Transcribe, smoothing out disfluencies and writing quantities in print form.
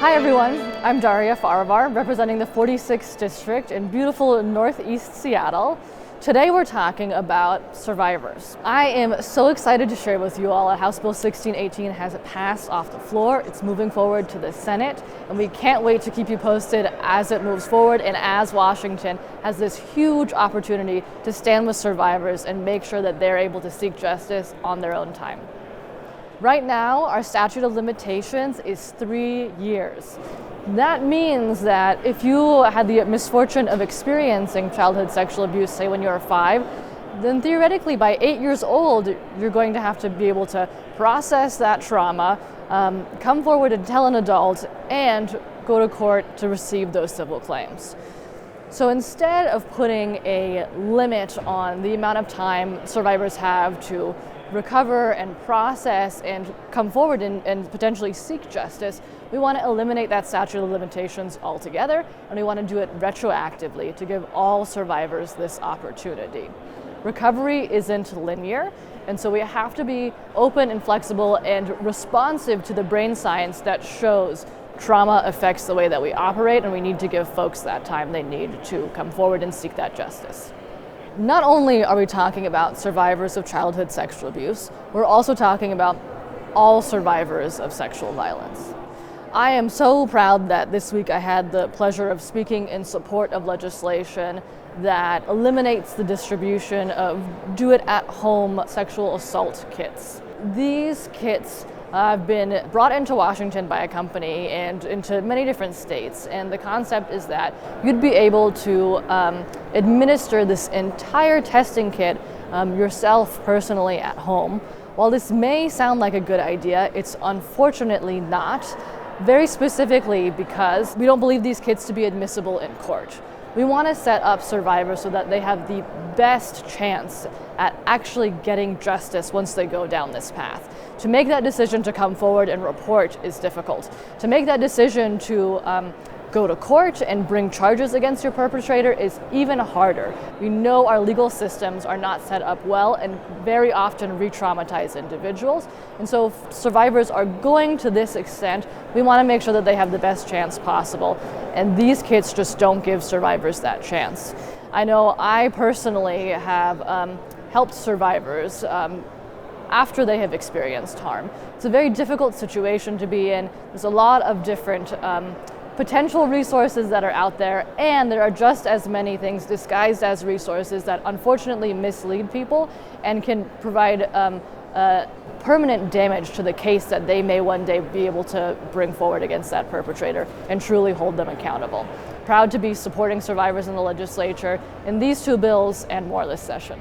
Hi everyone, I'm Darya Farivar, representing the 46th District in beautiful Northeast Seattle. Today we're talking about survivors. I am so excited to share with you all that House Bill 1618 has passed off the floor. It's moving forward to the Senate, and we can't wait to keep you posted as it moves forward and as Washington has this huge opportunity to stand with survivors and make sure that they're able to seek justice on their own time. Right now, our statute of limitations is 3 years. That means that if you had the misfortune of experiencing childhood sexual abuse, say when you were 5, then theoretically by 8 years old, you're going to have to be able to process that trauma, come forward and tell an adult, and go to court to receive those civil claims. So instead of putting a limit on the amount of time survivors have to recover and process and come forward and potentially seek justice, we want to eliminate that statute of limitations altogether, and we want to do it retroactively to give all survivors this opportunity. Recovery isn't linear, and so we have to be open and flexible and responsive to the brain science that shows trauma affects the way that we operate, and we need to give folks that time they need to come forward and seek that justice. Not only are we talking about survivors of childhood sexual abuse, we're also talking about all survivors of sexual violence. I am so proud that this week I had the pleasure of speaking in support of legislation that eliminates the distribution of do-it-at-home sexual assault kits. These kits have been brought into Washington by a company and into many different states, and the concept is that you'd be able to administer this entire testing kit yourself personally at home. While this may sound like a good idea, it's unfortunately not, very specifically because we don't believe these kits to be admissible in court. We want to set up survivors so that they have the best chance at actually getting justice once they go down this path. To make that decision to come forward and report is difficult. To make that decision to go to court and bring charges against your perpetrator is even harder. We know our legal systems are not set up well and very often re-traumatize individuals. And so if survivors are going to this extent, we want to make sure that they have the best chance possible. And these kits just don't give survivors that chance. I know I personally have helped survivors after they have experienced harm. It's a very difficult situation to be in. There's a lot of different potential resources that are out there, and there are just as many things disguised as resources that unfortunately mislead people and can provide permanent damage to the case that they may one day be able to bring forward against that perpetrator and truly hold them accountable. Proud to be supporting survivors in the legislature in these two bills and more this session.